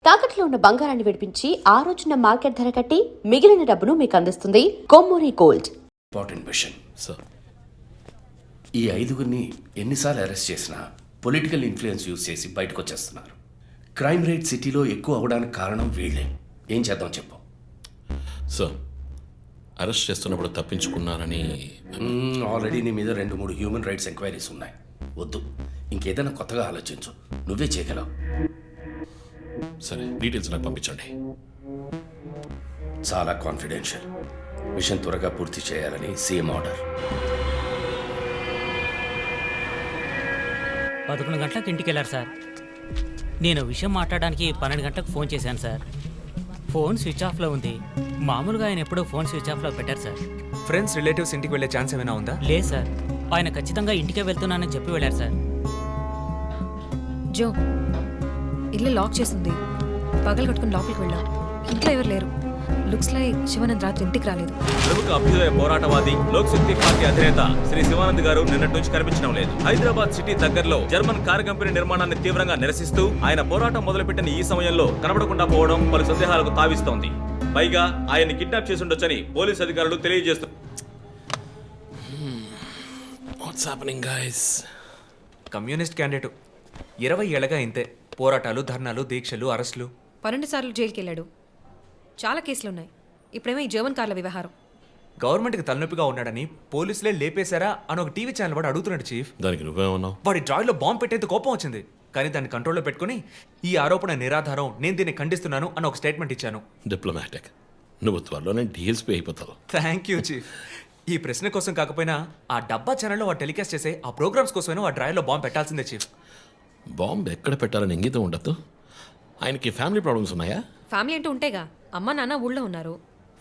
తాకట్లో ఉన్న బంగారాన్ని విడిపించి ఆ రోజున మార్కెట్ ధర కట్టి మిగిలిన డబ్బును మీకు అందిస్తుంది Kommuri gold. Important question sir. ఈ ఐదుగురిని ఎన్నిసార్లు అరెస్ట్ చేసినా పొలిటికల్ ఇన్ఫ్లుయెన్స్ యూజ్ చేసి బయటకు వచ్చేస్తున్నారు. క్రైమ్ రేట్ సిటీలో ఎక్కువ అవడానికి కారణం వీళ్ళే. ఏం చేద్దాం చెప్పు సార్. అరెస్ట్ చేస్తున్నప్పుడు తప్పించుకున్నారని ఆల్రెడీ నీ మీద 2-3 హ్యూమన్ రైట్స్ ఎంక్వైరీస్ ఉన్నాయి. వద్దు, ఇంకేదైనా కొత్తగా ఆలోచించు. నువ్వే చేయగలవు. సరే, డీటెయిల్స్ నాకు పంపించండి. చాలా కాన్ఫిడెన్షియల్. మిషన్ త్వరగా పూర్తి చేయాలని సీఎం ఆర్డర్. 11 గంటలకు ఇంటికి వెళ్ళారు సార్. నేను విషయం మాట్లాడడానికి 12 గంటలకు ఫోన్ చేశాను సార్. ఫోన్ స్విచ్ ఆఫ్లో ఉంది. మామూలుగా ఆయన ఎప్పుడూ ఫోన్ స్విచ్ ఆఫ్లో పెట్టారు సార్. ఫ్రెండ్స్, రిలేటివ్స్ ఇంటికి వెళ్ళే ఛాన్స్ ఏమైనా ఉందా? లేదు సార్, ఆయన ఖచ్చితంగా ఇంటికే వెళ్తున్నానని చెప్పి వెళ్ళారు సార్. జో, ఇల్లు లాక్ చేసింది. పగలు కట్టుకుని లోపలికి వెళ్ళాం. ఇంట్లో ఎవరు లేరు. లుక్స్ లైక్ శివానంద్ రాత్రి ఇంటికి రాలేదు. ప్రముఖ అభ్యుదయ పోరాటవాది లోక్శక్తి పార్టీ అధినేత శ్రీ శివానంద్ గారు నిన్నటి నుంచి కనిపించడం లేదు. హైదరాబాద్ సిటీ దగ్గరలో జర్మన్ కార్ కంపెనీ నిర్మాణాన్ని తీవ్రంగా నిరసిస్తూ ఆయన పోరాటం మొదలుపెట్టిన ఈ సమయంలో కనబడకుండా పోవడం పలు సందేహాలకు తావిస్తోంది. పైగా ఆయన్ని కిడ్నాప్ చేసి ఉండొచ్చని పోలీసు అధికారులు తెలియజేస్తున్నారు. కమ్యూనిస్ట్ క్యాండిడేట్ 20 ఏళ్లగా ఇంతే. పోరాటాలు, ధర్నాలు, దీక్షలు, అరెస్టులు. 12 సార్లు జైలుకి వెళ్ళాడు. చాలా కేసులున్నాయి. ఇప్పుడేమో ఈ జర్మన్ కార్ల వ్యవహారం. గవర్నమెంట్కి తలనొప్పిగా ఉన్నాడని పోలీసులే లేపేశారా అని ఒక టీవీ ఛానల్ వాడు అడుగుతున్నాడు చీఫ్. దానికి నువ్వేమన్నావు? వాడి డ్రాయిలో బాంబు పెట్టేంత కోపం వచ్చింది. కానీ దాన్ని కంట్రోల్లో పెట్టుకుని ఈ ఆరోపణ నిరాధారం, నేను దీన్ని ఖండిస్తున్నాను అని ఒక స్టేట్మెంట్ ఇచ్చాను. డిప్లొమాటిక్. నువ్వు త్వరలోనే డీఎల్స్పీ అయిపోతావు. Thank you chief. ఈ ప్రశ్న కోసం కాకపోయినా ఆ డబ్బా ఛానల్లో వాడు టెలికాస్ట్ చేసే ఆ ప్రోగ్రామ్స్ కోసమైనా ఆ డ్రాయిలో బాంబు పెట్టాల్సిందే చీఫ్. బాంబు ఎక్కడ పెట్టాలని ఇంగితం ఉండదు. ఆయనకి ఫ్యామిలీ ప్రాబ్లమ్స్ ఉన్నాయా? ఫ్యామిలీ అంటూ ఉంటేగా. అమ్మ నాన్న ఊళ్ళో ఉన్నారు.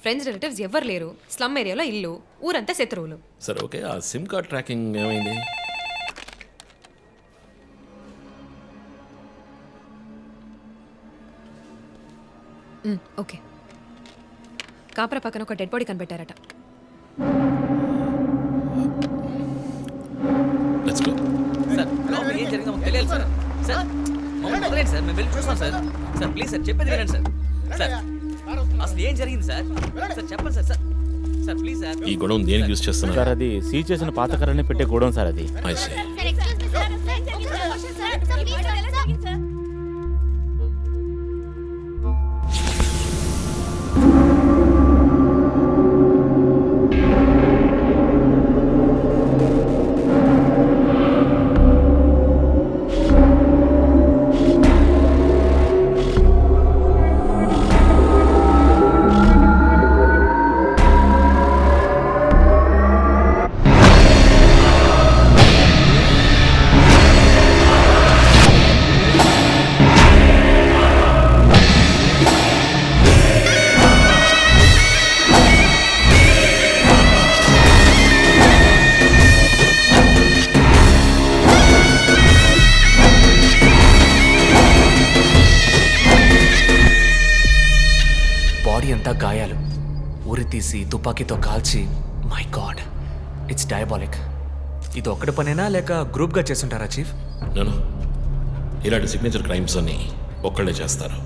ఫ్రెండ్స్, రిలేటివ్స్ ఎవ్వరు లేరు. స్లమ్ ఏరియాలో ఇల్లు, ఊరంతా శత్రువులు. సరే, ఓకే. ఆ సిమ్ కార్డ్ ట్రాకింగ్ ఏమైంది? ఓకే. కాపర పక్కన ఒక డెడ్ బాడీ కనిపెట్టారట. Let's go. సార్, లోపల ఏం జరిగిందో మాకు తెలియాలి సార్. సార్, మమ్మల్ని వదిలేండి సార్, మేము వెళ్ళి చూస్తాం సార్. సార్ ప్లీజ్ సార్, చెప్పేది వినండి సార్. సార్ అసలు ఏం జరిగింది సార్? సార్ చెప్పండి sir. Sir sir please sir. ఈ గొడవ దేనికి యూజ్ చేస్తున్నారు? సార్, అది సీజ్ చేసిన పాత కర్రని పెట్టే గోడౌన్ సార్. అది I see. బాడీ అంతా గాయాలు, ఉరి తీసి తుపాకీతో కాల్చి. My God, it's diabolic. ఇది ఒక్కడి పనేనా లేక గ్రూప్గా చేస్తుంటారా చీఫ్? నేను ఇలాంటి సిగ్నేచర్ క్రైమ్స్ అన్ని ఒక్కళ్ళే చేస్తారు.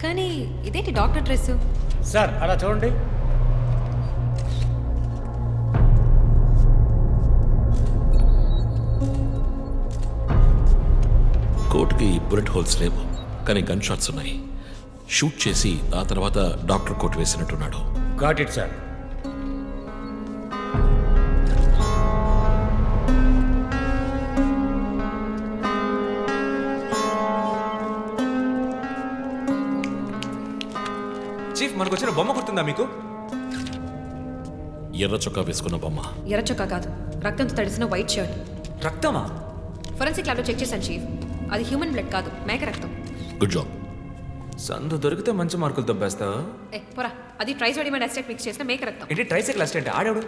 కానీ ఇదేంటి డాక్టర్ డ్రెస్? సార్, అలా చూడండి. కోట్కి బుల్లెట్ హోల్స్ లేవు, కానీ గన్ షాట్స్ ఉన్నాయి. షూట్ చేసి ఆ తర్వాత డాక్టర్ కోట్ వేసినట్టున్నాడు. Got it sir. చీఫ్, మనకు వచ్చిన బొమ్మ గుర్తుందా మీకు? ఎర్ర చొక్కా వేసుకున్న బొమ్మ. ఎర్ర చొక్కా కాదు, రక్తంతో తడిసిన వైట్ షర్ట్. రక్తమా? ఫోరెన్సిక్ ల్యాబ్లో చెక్ చేశాను చీఫ్. అది హ్యూమన్ బ్లడ్ కాదు, మేక రక్తం. Good job. సందు దొరికితే మంచి మార్కులు దొబ్బేస్తా. పోరా, అది ట్రైసోడియం అసిటేట్ మిక్స్ చేసిన మేక రక్తం. ఏంటి ట్రైసైకిల్ అసిస్టెంట్? ఆడేవాడు.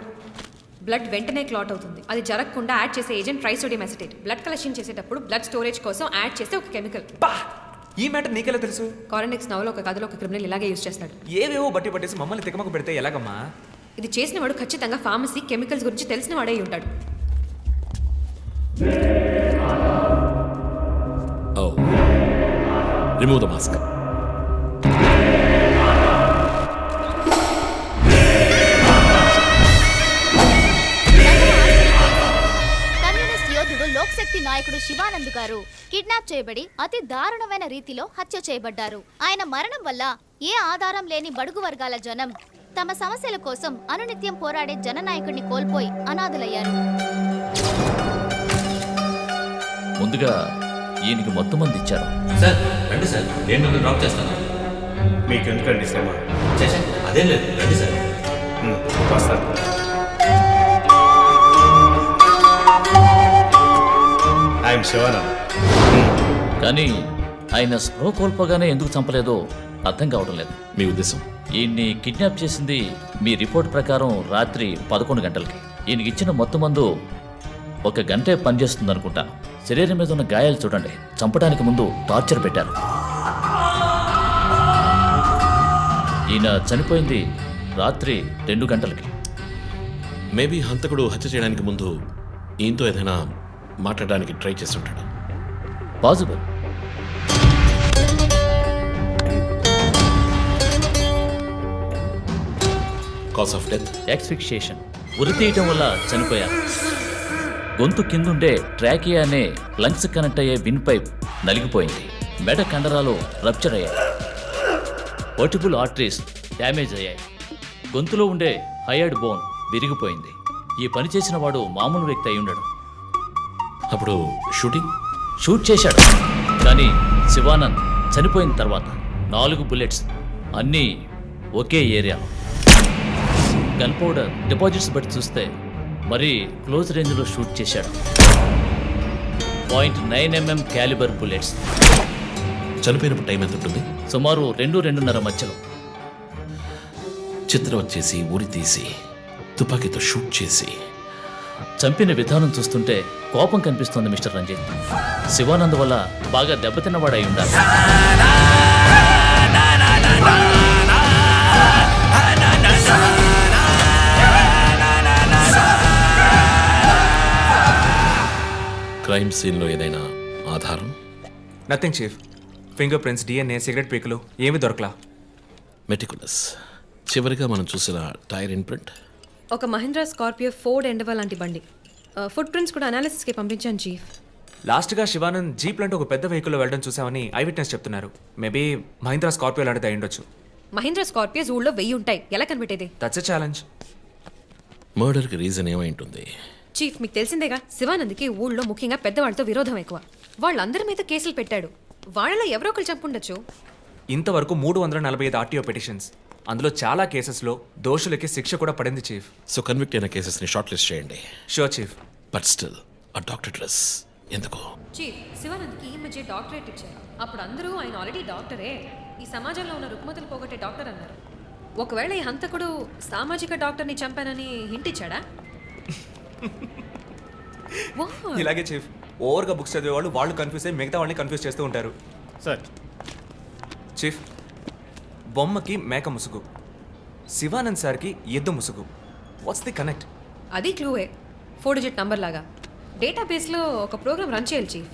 బ్లడ్ వెంటనే క్లాట్ అవుతుంది. అది జరగకుండా యాడ్ చేసే agent trisodium acetate. Blood collection చేసేటప్పుడు బ్లడ్ స్టోరేజ్ కోసం యాడ్ చేసే ఒక కెమికల్. ఈ మ్యాటర్ నీకెలా తెలుసు? కారెనిక్స్ నవలో ఒక కథలో ఒక క్రిమినల్ ఇలాగే యూజ్ చేస్తాడు. ఏవేవో బట్టి పట్టేసి మమ్మల్ని తికమక పెడితే ఎలాగమ్మా? ఇది చేసిన వాడు ఖచ్చితంగా ఫార్మసీ, కెమికల్స్ గురించి తెలిసిన వాడే ఉంటాడు. Oh. Remove the mask. యువశక్తి నాయకుడు శివానంద్ గారు కిడ్నాప్ చేయబడి అతి దారుణమైన రీతిలో హత్య చేయబడ్డారు. ఆయన మరణం వల్ల ఏ ఆధారం లేని బడుగు వర్గాల జనం తమ సమస్యల కోసం అనునిత్యం పోరాడే జననాయకుడిని కోల్పోయి అనాథులయ్యారు. ముందుగా ఈయనకి మొత్తం మంది ఇచ్చారు. సార్ రండి సార్, నేను మిమ్మల్ని డ్రాప్ చేస్తాను. మీకు ఎందుకండి శ్రమ? అదేం లేదు, రండి సార్. వస్తాను. ఐఎమ్ శివానంద్. కానీ ఆయన స్పృహ కోల్పోగానే ఎందుకు చంపలేదో అర్థం కావడం లేదు. మీ ఉద్దేశం? ఈయన్ని కిడ్నాప్ చేసింది మీ రిపోర్ట్ ప్రకారం రాత్రి 11 గంటలకి. ఈయనకి ఇచ్చిన మొత్తం మందు 1 గంటే పనిచేస్తుంది అనుకుంటాను. శరీరం మీద ఉన్న గాయాలు చూడండి, చంపడానికి ముందు టార్చర్ పెట్టారు. ఈయన చనిపోయింది రాత్రి 2 గంటలకి. మేబీ హంతకుడు హత్య చేయడానికి ముందు ఈయనతో ఏదైనా మాట్లాడడానికి ట్రై చేస్తుంటాడు. Possible. Cause of death? Asphyxiation, ఉరి తీయటం వల్ల చనిపోయారు. గొంతు కిందుండే ట్రాకియా అనే లంగ్స్ కనెక్ట్ అయ్యే విన్ పైప్ నలిగిపోయింది. మెడ కండరాలు రప్చర్ అయ్యాయి. వర్టిబుల్ ఆర్టరీస్ డ్యామేజ్ అయ్యాయి. గొంతులో ఉండే హయర్డ్ బోన్ విరిగిపోయింది. ఈ పని చేసిన వాడు మామూలు వ్యక్తి అయి ఉండడు. అప్పుడు షూట్ చేశాడు. కానీ శివానంద్ చనిపోయిన తర్వాత 4 బుల్లెట్స్, అన్నీ ఒకే ఏరియాలో. గన్ పౌడర్ డిపాజిట్స్ బట్టి చూస్తే మరీ క్లోజ్ రేంజ్లో షూట్ చేశాడు. .9mm calibre bullets. చనిపోయినప్పుడు టైం ఎంత ఉంటుంది? సుమారు 2-2:30 మధ్యలో. చిత్రం వచ్చేసి ఉరి తీసి తుపాకీతో షూట్ చేసి చంపిన విధానం చూస్తుంటే కోపం కనిపిస్తోంది మిస్టర్ రంజిత్. శివానంద్ వల్ల బాగా దెబ్బతిన్నవాడై ఉండాలి. క్రైమ్ సీన్లో ఏదైనా ఆధారం? Nothing chief. Fingerprints, DNA, cigarette పీకులు ఏమీ దొరకలా. మెటికులస్. చివరిగా మనం చూసిన టైర్ ఇన్ప్రింట్? ఒక మహీంద్రా స్కార్పియో ఫోర్డ్ ఎండవల్ లాంటి బండి. ఫుట్ ప్రింట్స్ కూడా అనాలిసిస్కి పంపించాను చీఫ్. లాస్ట్గా శివానంద్ జీప్ లాంటి ఒక పెద్ద వెహికల్లో వెళ్ళడం చూసామని ఐ విట్నెస్ చెప్తున్నారు. మేబీ మహీంద్రా స్కార్పియో లాంటిది అయి ఉండొచ్చు. మహీంద్రా స్కార్పియోస్ ఊళ్ళో 1000 ఉంటాయి, ఎలా కనిపెట్టేది? That's a challenge. మర్డర్కి రీజన్ ఏమై ఉంటుంది? చీఫ్, మీకు తెలిసిందేగా, శివానంద్కి ఊళ్ళో ముఖ్యంగా పెద్దవాళ్ళతో విరోధం ఎక్కువ. వాళ్ళందరి మీద కేసులు పెట్టాడు. వాళ్ళలో ఎవరో ఒకరు చంపుండొచ్చు. ఇంతవరకు 345 ఆర్టీఓ పిటిషన్స్. అందులో చాలా కేసెస్లో దోషులకి శిక్ష కూడా పడింది చీఫ్. సో కన్విక్ట్ అయిన కేసెస్ని షార్ట్ లిస్ట్ చేయండి. Sure chief. బట్ స్టిల్ ఆ డాక్టర్ డ్రెస్ ఎందుకు? చీఫ్, శివానంద్కి ఈ మధ్య డాక్టరేట్ ఇచ్చారు. అప్పుడు అందరూ ఆయన ఆల్రెడీ డాక్టరే, ఈ సమాజంలో ఉన్న రుగ్మతలు పోగొట్టే డాక్టర్ అన్నారు. ఒకవేళ ఈ హంతకుడు సామాజిక డాక్టర్ని చంపానని హింట్ ఇచ్చాడా? ఇలాగే చీఫ్, ఓవర్గా బుక్స్ చదివే వాళ్ళు కన్ఫ్యూజ్ అయ్యి మిగతా వాళ్ళని కన్ఫ్యూజ్ చేస్తూ ఉంటారు. సార్, చీఫ్, బొమ్మకి మేక ముసుగు, శివానంద్ సార్కి ఎద్దు ముసుగు. What's the connect? అది క్లూవే, 4 డిజిట్ నంబర్ లాగా. డేటాబేస్లో ఒక ప్రోగ్రామ్ రన్ చేయాలి chief.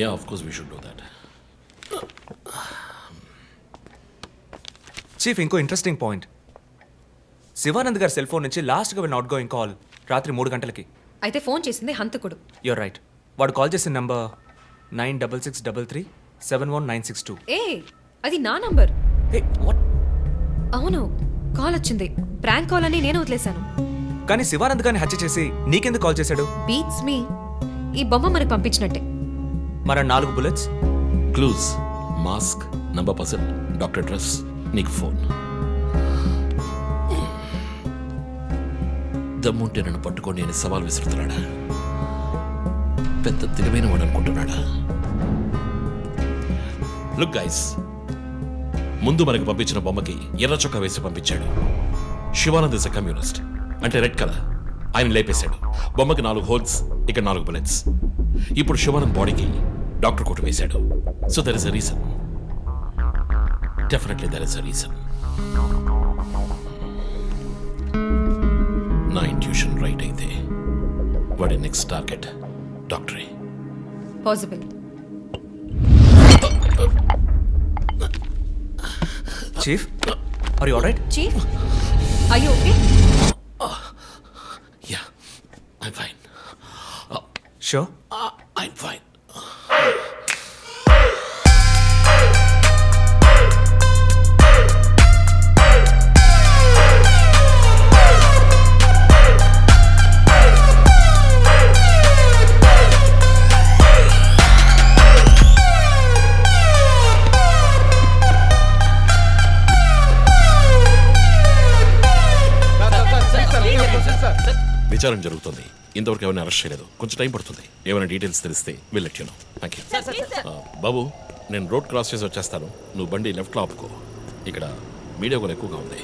Yeah, of course we should do that. Chief, ఇంకో ఇంట్రెస్టింగ్ పాయింట్. శివానంద్ గారి సెల్ ఫోన్ నుంచి లాస్ట్గా విన్ అవుట్ గోయింగ్ కాల్ రాత్రి 3 గంటలకి. అయితే ఫోన్ చేసింది హంతకుడు. You're right. వాడు కాల్ చేసిన నంబర్ 9663371962. ఏ, అది నా నంబర్. Hey, what? అవును, కాల్ వచ్చింది. ప్రాంక్ కాల్ అని నేను వదిలేశాను. కానీ శివానంద్ గారిని హత్య చేసి నీకెందుకు కాల్ చేశాడు? బీట్స్ మీ. ఈ బొమ్మ మనకు పంపించినట్టే. మన 4 bullets, clues, mask, number person, doctor dress, నీకు ఫోన్. దమ్ముంటే నన్ను పట్టుకోండి అని సవాల్ విసురుతున్నాడా? పెద్ద తెలివైన వాడు అనుకుంటున్నాడా? లుక్ గైస్, ముందు మనకు పంపించిన బొమ్మకి ఎర్ర చొక్కా వేసి పంపించాడు. శివానంద్ ఇస్ ఎ కమ్యూనిస్ట్, అంటే రెడ్ కలర్. ఆయన లేపేశాడు. బొమ్మకి 4 హోల్స్, ఇక్కడ 4 బుల్లెట్స్. ఇప్పుడు శివానంద్ బాడీకి డాక్టర్ కోట్ వేశాడు. So there is a reason. Definitely there is a reason. నా ఇంట్యూషన్ రైట్ అయితే వాడి నెక్స్ట్ టార్గెట్ డాక్టరే. Possible. Chief, are you alright? Chief, are you okay? Yeah, I'm fine. Sure. విచారణ జరుగుతుంది. ఇంతవరకు ఎవరిని అరెస్ట్ చేయలేదు. కొంచెం టైం పడుతుంది. ఏమైనా డీటెయిల్స్ తెలిస్తే will let you know. Thank you. బాబు, నేను రోడ్ క్రాస్ చేసి వచ్చేస్తాను. నువ్వు బండి లెఫ్ట్లో ఆపుకో. ఇక్కడ మీడియా కూడా ఎక్కువగా ఉంది.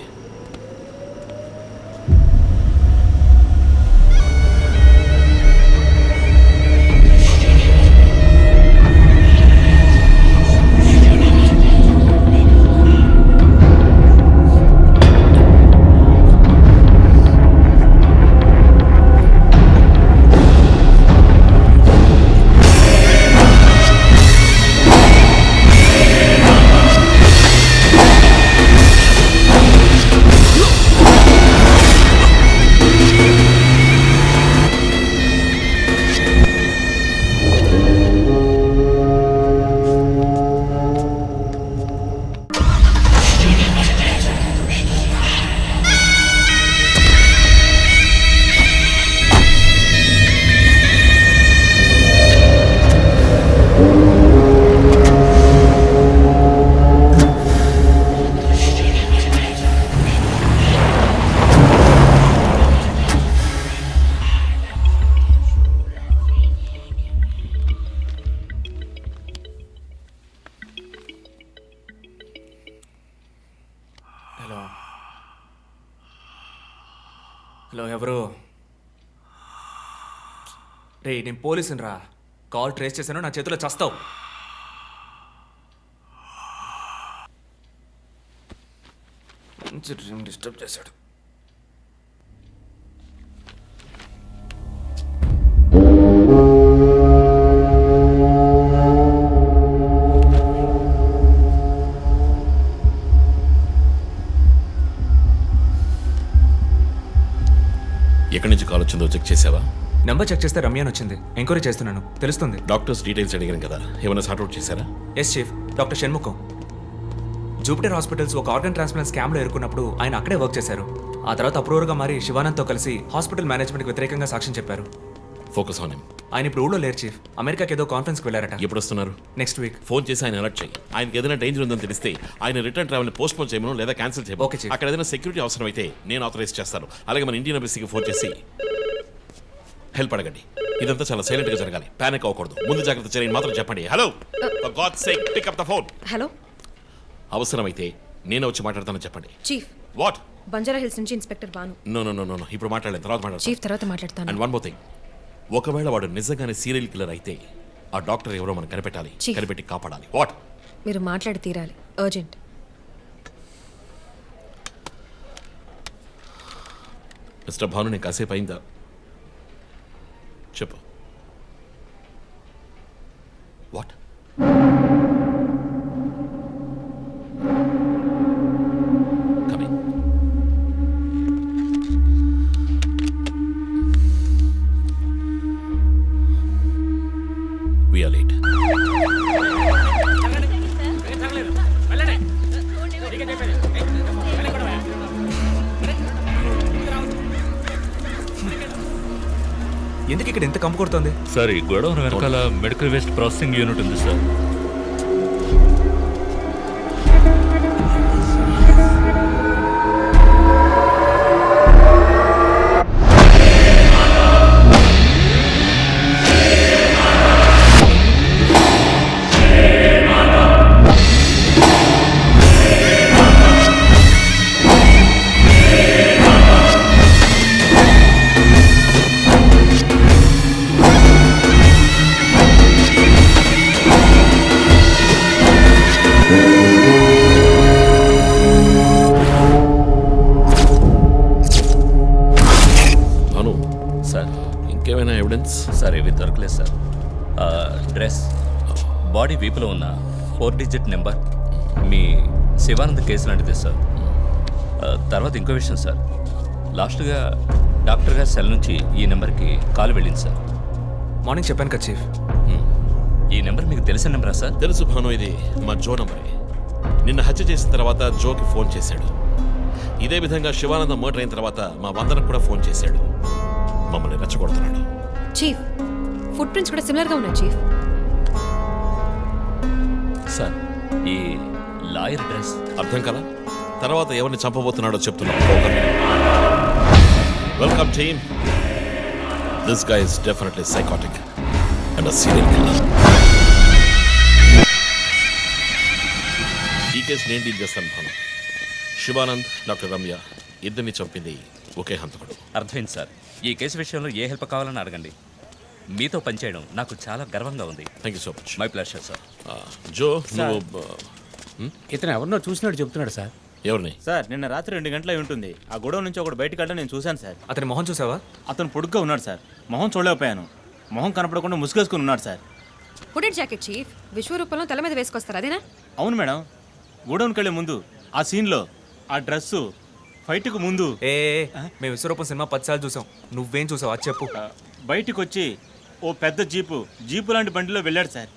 హలో, ఎవరు? రే, నేను పోలీసుని రా. కాల్ ట్రేస్ చేశాను, నా చేతిలో చస్తావు. మంచి డ్రీమ్ డిస్టర్బ్ చేశాడు. ఎక్కడి నుంచి కాల్ వచ్చిందో చెక్ చేసావా? నెంబర్ చెక్ చేస్తే రమ్య అని వచ్చింది. ఎంక్వైరీ చేస్తున్నాను, తెలుస్తుంది. డాక్టర్స్ డీటెయిల్స్ అడిగాను కదా, ఏమైనా సార్ట్అవుట్ చేశారా? Yes chief, doctor Shanmukham. Jupiter hospitals ఒక ఆర్గన్ ట్రాన్స్ప్లాంట్ స్కామ్లో ఎరుకున్నప్పుడు ఆయన అక్కడే వర్క్ చేశారు. ఆ తర్వాత అప్రూవర్గా మారి శివానంద్తో కలిసి హాస్పిటల్ మేనేజ్మెంట్కి వ్యతిరేకంగా సాక్ష్యం చెప్పారు. Focus on him. ఆయన ఇప్పుడు ఊళ్ళో లేరు చీఫ్. అమెరికాకి ఏదో కాన్ఫరెన్స్కి వెళ్ళారట. ఎప్పుడు వస్తున్నారు? Next week. ఫోన్ చేసి ఆయన అలర్ట్ చేయి. ఆయనకి ఏదైనా డేంజర్ ఉందని తెలిస్తే ఆయన రిటర్న్ ట్రావెల్ పోస్ట్ పోన్ చేయమను లేదా క్యాన్సిల్ చేయమను. Okay, chief. అక్కడ ఏదైనా సెక్యూరిటీ అవసరం అయితే నేను ఆథరైజ్ చేస్తాను. అలాగే మన ఇండియన్ ఎంబసీకి ఫోన్ చేసి హెల్ప్ అడగండి. ఇదంతా చాలా సైలెంట్ గా జరగాలి. పానిక్ అవ్వకూడదు. ముందు జాగ్రత్త చర్యని మాత్రం చెప్పండి. Hello, for God's sake pick up the phone. Hello, అవసరమైతే నేను వచ్చి మాట్లాడతానని చెప్పండి. చీఫ్. వాట్? బంజారా హిల్స్ నుంచి inspector Bhanu. No no no no ఇప్పుడు మాట్లాడలేదు, తర్వాత మాట్లాడతాను. చీఫ్ తర్వాత మాట్లాడతాను. అండ్ వన్ మోర్ థింగ్, ఒకవేళ వాడు నిజంగానే సీరియల్ కిల్లర్ అయితే ఆ డాక్టర్ ఎవరో మనం కనిపెట్టాలి. Chief. కనిపెట్టి కాపాడాలి. వాట్? మీరు మాట్లాడి తీరాలి, అర్జెంట్. మిస్టర్ భాను, నేను కాసేపు అయిందా? చెప్పు. What? Coming. We are late. ఎందుకు ఇక్కడ ఎంత కంపు కొడుతుంది? సార్, ఈ గొడవ వెనకాల మెడికల్ వేస్ట్ ప్రాసెసింగ్ యూనిట్ ఉంది సార్. భాను, సార్ ఇంకేమైనా ఎవిడెన్స్? సార్, ఇవి దొరకలేదు సార్. డ్రెస్, బాడీ వీపులో ఉన్న 4 డిజిట్ నెంబర్ మీ శివానంద్ కేసు లాంటిదే సార్. తర్వాత ఇంకో విషయం సార్, లాస్ట్గా డాక్టర్ గారి సెల్ నుంచి ఈ నెంబర్కి కాల్ వెళ్ళింది సార్. మార్నింగ్ చెప్పాను కదా చీఫ్. ఈ నెంబర్ మీకు తెలిసిన నెంబరా సార్? తెలుసు భాను, ఇది మా జో నంబరే. నిన్న హత్య చేసిన తర్వాత జోకి ఫోన్ చేశాడు. ఇదే విధంగా శివానందం మర్డర్ అయిన తర్వాత మా వందనకు కూడా ఫోన్ చేశాడు. మమ్మల్ని రెచ్చగొడుతున్నాడు. చీఫ్, ఫుట్ ప్రింట్స్ కూడా సిమిలర్గా ఉన్నాయి చీఫ్. సార్, ఈ లాయర్ డ్రెస్ అర్థం కదా? తర్వాత ఎవరిని చంపబోతున్నాడో చెప్తున్నాడు. Welcome team. This guy is definitely psychotic and a serial killer. ఈ కేసు నేను డీల్ చేస్తాను భాను. శివానంద్, డాక్టర్ రమ్య ఇద్దరిని చంపింది ఒకే హంతకుడు. అర్థమైంది సార్. ఈ కేసు విషయంలో ఏ హెల్ప్ కావాలని అడగండి. మీతో పనిచేయడం నాకు చాలా గర్వంగా ఉంది. Thank you so much. My pleasure sir. Jo, నువ్వు ఇతను ఎవరినో చూసినట్టు చెప్తున్నాడు సార్. ఎవరిని? సార్ నిన్న రాత్రి 2 గంటల ఉంటుంది. ఆ గొడవ నుంచి ఒకటి బయటకు వెళ్ళడం నేను చూశాను సార్. అతని మొహం చూసావా? అతను పొడుగ్గా ఉన్నాడు సార్. మొహం చూడలేకపోయాను. మొహం కనపడకుండా ముసుగేసుకుని ఉన్నాడు సార్. హుడెడ్ జాకెట్ చీఫ్, విశ్వరూపంలో తల మీద వేసుకొస్తారు అదేనా? అవును మేడం. గోడౌన్కి వెళ్ళే ముందు ఆ సీన్లో ఆ డ్రెస్సు ఫైట్కు ముందు మేము విశ్వరూపం సినిమా 10 సార్లు చూసాం. నువ్వేం చూసావు అది చెప్పు. బయటికి వచ్చి ఓ పెద్ద జీపు లాంటి బండిలో వెళ్ళాడు సార్.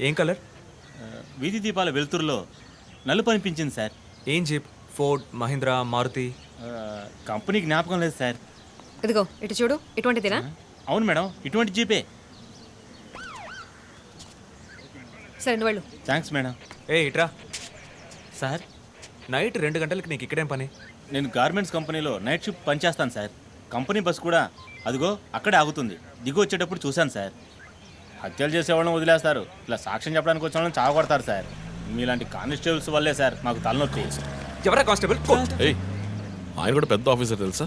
ఏం కలర్? వీధి దీపాల వెలుతురులో నలుపు అనిపించింది సార్. ఏం jeep? Ford, Mahindra, Maruti? Company జ్ఞాపకం లేదు సార్. ఇదిగో ఇటు చూడు, ఇటువంటిదేనా? అవును మేడం, ఇటువంటి జీపే. సరే నువ్వు వెళ్ళు. Thanks madam. ఇట్రా. సార్ నైట్ 2 గంటలకి నీకు ఇక్కడేం పని? నేను గార్మెంట్స్ కంపెనీలో నైట్ షిఫ్ట్ పనిచేస్తాను సార్. కంపెనీ బస్ కూడా అదిగో అక్కడే ఆగుతుంది. దిగి వచ్చేటప్పుడు చూశాను సార్. హత్యలు చేసేవాళ్ళని వదిలేస్తారు, ఇలా సాక్ష్యం చెప్పడానికి వచ్చిన వాళ్ళని చావకొడతారు సార్. మీలాంటి కానిస్టేబుల్స్ వల్లే సార్ మాకు తలనొప్పి. ఎవరా కానిస్టేబుల్? ఏయ్, ఆయన కూడా పెద్ద ఆఫీసర్ తెలుసా?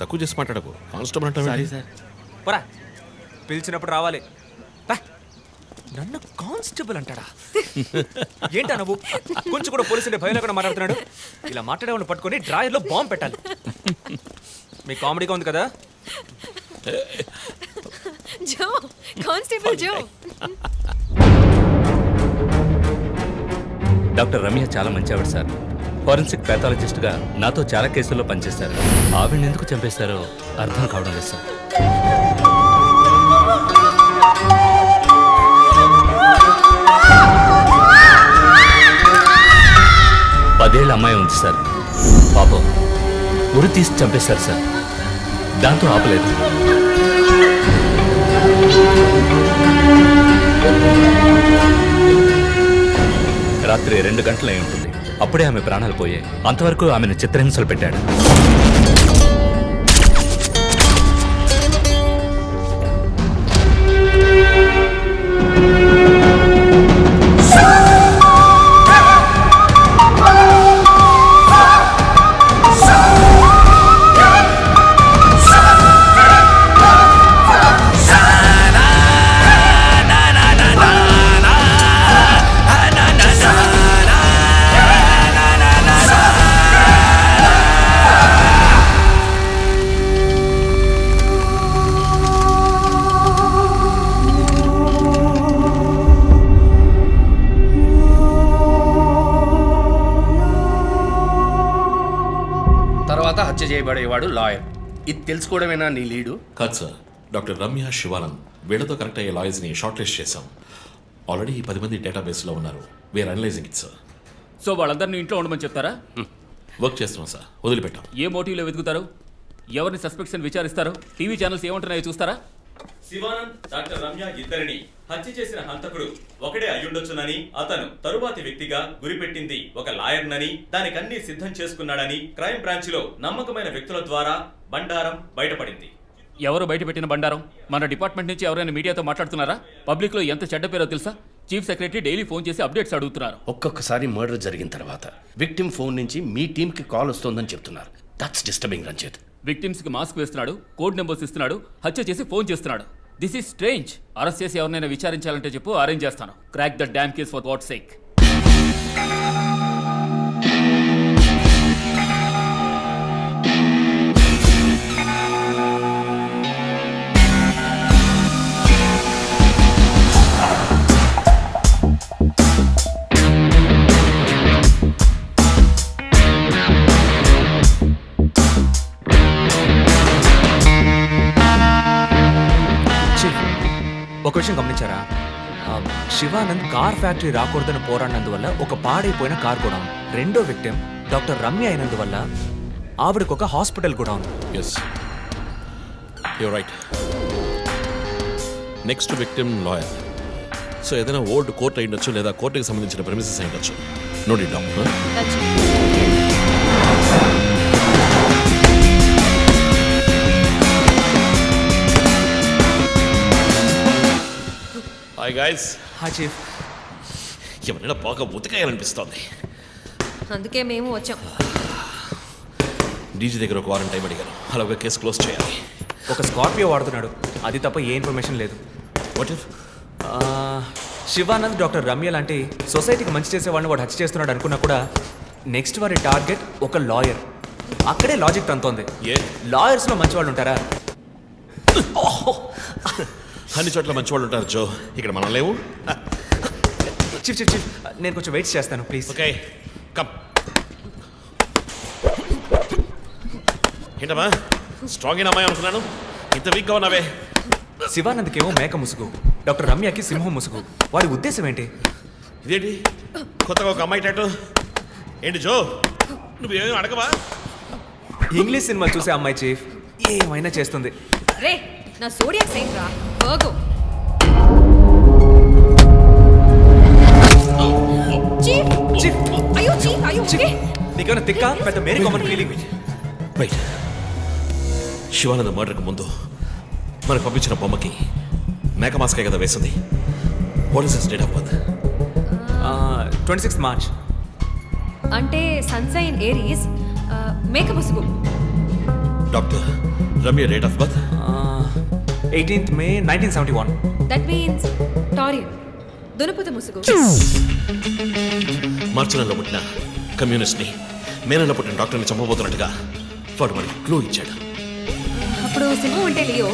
తక్కువ చేసి మాట్లాడకు. కానిస్టేబుల్ అంటే సార్ పరా, పిలిచినప్పుడు రావాలి. నన్ను కానిస్టేబుల్ అంటాడా? ఏంటా నువ్వు? కొంచెం కూడా పోలీసు భయం లేకుండా మాట్లాడుతున్నాడు. ఇలా మాట్లాడేవాళ్ళు పట్టుకొని డ్రాయర్లో బాంబు పెట్టాలి. మీ కామెడీగా ఉంది కదా? జో, కానిస్టేబుల్ జో. డాక్టర్ రమ్య చాలా మంచి ఆవిడ సార్. ఫోరెన్సిక్ ప్యాథాలజిస్ట్గా నాతో చాలా కేసుల్లో పనిచేశారు. ఆవిడని ఎందుకు చంపేశారో అర్థం కావడం లేదు సార్. పదేళ్ళ అమ్మాయి ఉంది సార్. పాపం ఉరి తీసి చంపేశారు సార్. దాంతో ఆపలేదు. రాత్రి 2 గంటలై ఉంటుంది. అప్పుడే ఆమె ప్రాణాలు పోయాయి. అంతవరకు ఆమెను చిత్రహింసలు పెట్టాడు. తర్వాత హత్య చేయబడేవాడు లాయర్. ఇది తెలుసుకోవడమేనా నీ లీడు? కాదు సార్, డాక్టర్ రమ్య, శివానంద్ వీళ్ళతో కనెక్ట్ అయ్యే లాయర్స్ని షార్ట్ లిస్ట్ చేశాం. ఆల్రెడీ 10 మంది డేటాబేస్లో ఉన్నారు. We're analysing it sir. So వాళ్ళందరినీ ఇంట్లో ఉండమని చెప్తారా? వర్క్ చేస్తున్నాం సార్, వదిలిపెట్టాం. ఏ మోటివ్లో వెతుకుతారు? ఎవరిని సస్పెక్ట్స్ అని విచారిస్తారు? టీవీ ఛానల్స్ ఏమంటున్నాయో చూస్తారా? శివానంద్, డాక్టర్ రమ్య ఇద్దరిని హత్య చేసిన హంతకుడు ఒకడే అయ్యుండొచ్చునని, అతను తరువాతి వ్యక్తిగా గురిపెట్టింది ఒక లాయర్నని, దానికన్నీ సిద్ధం చేసుకున్నాడని క్రైమ్ బ్రాంచ్ లో నమ్మకమైన వ్యక్తుల ద్వారా బండారం బయటపడింది. ఎవరు బయటపెట్టిన బండారం? మన డిపార్ట్మెంట్ నుంచి ఎవరైనా మీడియాతో మాట్లాడుతున్నారా? పబ్లిక్ లో ఎంత చెడ్డ పేరో తెలుసా? చీఫ్ సెక్రటరీ డైలీ ఫోన్ చేసి అప్డేట్స్ అడుగుతున్నారు. ఒక్కొక్కసారి మర్డర్ జరిగిన తర్వాత విక్టిమ్ ఫోన్ నుంచి మీ టీంకి కాల్ వస్తోందని చెప్తున్నారు. That's disturbing Ranjith. విక్టిమ్స్ కి మాస్క్ వేస్తున్నాడు, కోడ్ నెంబర్స్ ఇస్తున్నాడు, హత్య చేసి ఫోన్ చేస్తున్నాడు. This is strange. అరెస్ట్ చేసి ఎవరినైనా విచారించాలంటే చెప్పు, అరేంజ్ చేస్తాను. Crack the damn case for God's sake. ఒక విషయం గమనించారా? శివానంద్ కార్ ఫ్యాక్టరీ రాకూడదని పోరాడినందువల్ల ఒక పాడైపోయిన కార్ కూడా ఉంది. రెండో విక్టిమ్ డాక్టర్ రమ్య అయినందువల్ల ఆవిడకు ఒక హాస్పిటల్ కూడా ఉంది. Yes, you're right. Next victim lawyer. So ఏదైనా ఓల్డ్ కోర్ట్ అయి ఉండొచ్చు, లేదా కోర్టుకి సంబంధించిన ప్రెమిసెస్ అయి ఉండొచ్చు. Note it down. Hi guys. Hi chief. ఎవరైనా బాగా ఉతకాయాలనిపిస్తోంది. అందుకే మేము వచ్చాం. డీజీ దగ్గర ఒక వారం టైం అడిగాను. అలాగే కేసు క్లోజ్ చేయాలి. ఒక స్కార్పియో వాడుతున్నాడు, అది తప్ప ఏ ఇన్ఫర్మేషన్ లేదు. What if Shivanand, doctor Ramya లాంటి సొసైటీకి మంచి చేసే వాళ్ళని వాడు హత్య చేస్తున్నాడు అనుకున్నా కూడా నెక్స్ట్ వారి టార్గెట్ ఒక లాయర్. అక్కడే లాజిక్ తంతోంది. ఏ లాయర్స్లో మంచి వాళ్ళు ఉంటారా? అన్ని చోట్ల మంచి వాళ్ళు ఉంటారు జో, ఇక్కడ మనం లేవు. చీఫ్ చీఫ్ చీఫ్, నేను కొంచెం వెయిట్ చేస్తాను ప్లీజ్. Okay come. ఏంటమ్మా స్ట్రాంగ్ అయిన అమ్మాయి అనుకున్నాను, ఇంత వీక్గా ఉన్నావే. శివానంద్కేమో మేక ముసుగు, డాక్టర్ రమ్యకి సింహం ముసుగు. వాడి ఉద్దేశం ఏంటి? ఇదేంటి కొత్తగా ఒక అమ్మాయి టాటూ ఏంటి జో, నువ్వు ఏమేమి అడగవా? ఇంగ్లీష్ సినిమాలు చూసే అమ్మాయి చీఫ్, ఏమైనా చేస్తుంది. రే నా సోడియాక్ సైన్ రా వర్గో. చీఫ్ చీఫ్ అయ్యో చీఫ్ అయ్యో చీఫ్, నీకేమైనా తిక్క పెద్ద very common feeling? Right. Shivananda మర్డర్కి ముందు మనకు పంపించిన బొమ్మకి మేక మాస్కే కదా వేసింది. What is his date of birth? 26 మార్చ్. అంటే సన్సైన్ ఏరీస్ మేక ముసుగు. Doctor Ramya date of birth? 18th May 1971. That means Taurean దునపత ముసుగు. మార్చి నెలలో పుట్టిన కమ్యూనిస్ట్ని మే నెలలో పుట్టిన డాక్టర్ని చంపబోతున్నట్టుగా వాడు మనకి క్లూ ఇచ్చాడు. అప్పుడు సింహం అంటే లియో,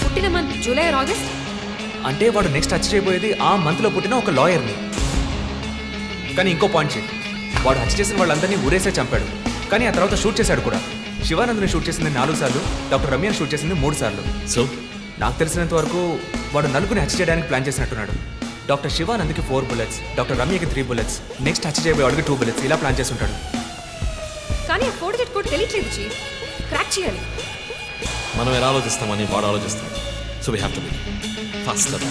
పుట్టిన మంత్ జూలై ఆర్ ఆగస్ట్. అంటే వాడు నెక్స్ట్ హత్య చేయబోయేది ఆ మంత్లో పుట్టిన ఒక లాయర్ని. కానీ ఇంకో పాయింట్ చీఫ్, వాడు హత్య చేసిన వాళ్ళందరినీ ఊరేసే చంపాడు, కానీ ఆ తర్వాత షూట్ చేశాడు కూడా. శివానంద్ని షూట్ చేసింది 4 సార్లు, డాక్టర్ రమ్యని షూట్ చేసింది 3 సార్లు. సో నాకు తెలిసినంత వరకు వాడు నలుగురిని హత్య చేయడానికి ప్లాన్ చేసినట్టున్నాడు. డాక్టర్ శివానంద్కి 4 bullets, డాక్టర్ రమ్యకి 3 bullets, నెక్స్ట్ హత్య చేయబోయేవాడికి 2 bullets, ఇలా ప్లాన్ చేసి ఉంటాడు. కానీ ఆ ఫోటో కూడా తెలియట్లేదు చీఫ్, క్రాక్ చేయాలి. మనం ఎలా ఆలోచిస్తామని వాడు ఆలోచిస్తాం. So we have to be faster.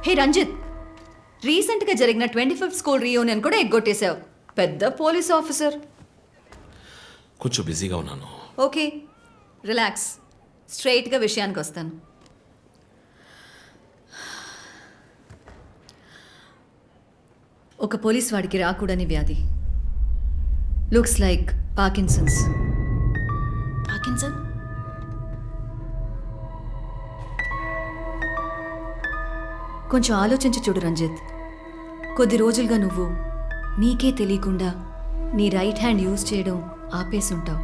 Hey Ranjith, రీసెంట్గా జరిగిన 25th స్కూల్ రీయూనియన్ కూడా ఎగ్గొట్టేశావు. పెద్ద పోలీస్ ఆఫీసర్. కొంచెం బిజీగా ఉన్నాను. ఓకే రిలాక్స్, స్ట్రైట్గా విషయానికి వస్తాను. ఒక పోలీస్ వాడికి రాకూడని వ్యాధి, లుక్స్ లైక్ పార్కిన్సన్స్. పార్కిన్సన్? కొంచెం ఆలోచించి చూడు రంజిత్. కొద్ది రోజులుగా నువ్వు నీకే తెలియకుండా నీ రైట్ హ్యాండ్ యూజ్ చేయడం ఆపేసి ఉంటావు.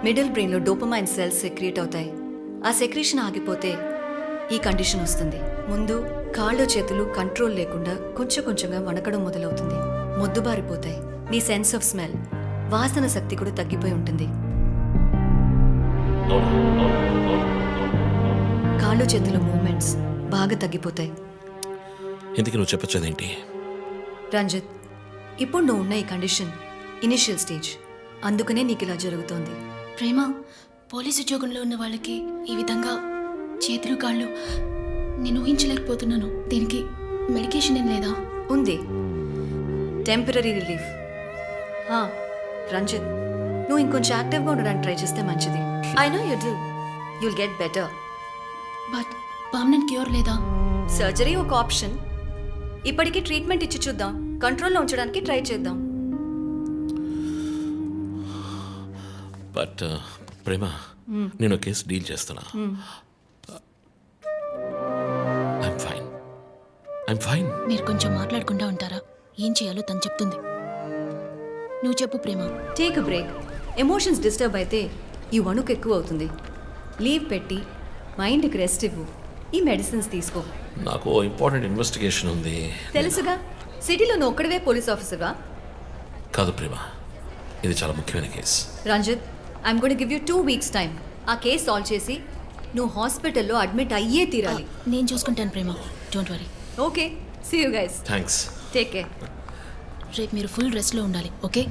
మిడిల్ బ్రెయిన్లో డోపమైన్ సెల్స్ సెక్రియేట్ అవుతాయి. ఆ సెక్రేషన్ ఆగిపోతే ఈ కండిషన్ వస్తుంది. ముందు కాళ్ళు చేతులు కంట్రోల్ లేకుండా కొంచెం కొంచెంగా వణకడం మొదలవుతుంది. మొద్దుబారిపోతాయి. నీ సెన్స్ ఆఫ్ స్మెల్, వాసన శక్తి కూడా తగ్గిపోయి ఉంటుంది. కాళ్ళు చేతుల మూమెంట్స్ బాగా తగ్గిపోతాయి. ఎందుకు నువ్వు చెప్పొచ్చేదేంటి? రంజిత్, ఇప్పుడు నువ్వు ఉన్న ఈ కండిషన్ ఇనిషియల్ స్టేజ్, అందుకనే నీకు ఇలా జరుగుతోంది. ప్రేమ, పోలీస్ ఉద్యోగంలో ఉన్న వాళ్ళకి ఈ విధంగా చేతులు కాళ్ళు నేను ఊహించలేకపోతున్నాను. దీనికి మెడికేషన్ ఏం లేదా? ఉంది, టెంపరీ రిలీఫ్. రంజిత్, నువ్వు ఇంకొంచెం యాక్టివ్గా ఉండడానికి ట్రై చేస్తే మంచిది. I know you do, you'll get better. But permanent cure లేదా? సర్జరీ ఒక ఆప్షన్. ఇప్పటికీ ట్రీట్మెంట్ ఇచ్చి చూద్దాం, కంట్రోల్లో ఉంచడానికి ట్రై చేద్దాం. బట్ ప్రేమ, నేను కేసు డీల్ చేస్తున్నా. I'm fine. మీరు కొంచెం మాట్లాడకుండా ఉంటారా? ఏం చేయాలో తను చెప్తుంది. నువ్వు చెప్పు Prema. Take break. Emotions disturb అయితే ఈ వణుకు ఎక్కువ అవుతుంది. లీవ్ పెట్టి మైండ్కి రెస్ట్ ఇవ్వు. ఈ మెడిసిన్స్ తీసుకో. నాకు ఇంపార్టెంట్ ఇన్వెస్టిగేషన్ ఉంది. తెలుసుగా, సిటీలో నువ్వు ఒక్కడివే పోలీస్ ఆఫీసర్వా? కాదు ప్రేమ, ఇది చాలా ముఖ్యమైన case. Ranjith, I'm going give you 2 weeks time. ఆ కేసు సాల్వ్ చేసి నువ్వు హాస్పిటల్లో అడ్మిట్ అయ్యే తీరాలి. నేను చూసుకుంటాను Prema, don't worry. Okay, see you guys. Thanks. Take care. రేపు మీరు ఫుల్ రెస్ట్లో ఉండాలి, ఓకే?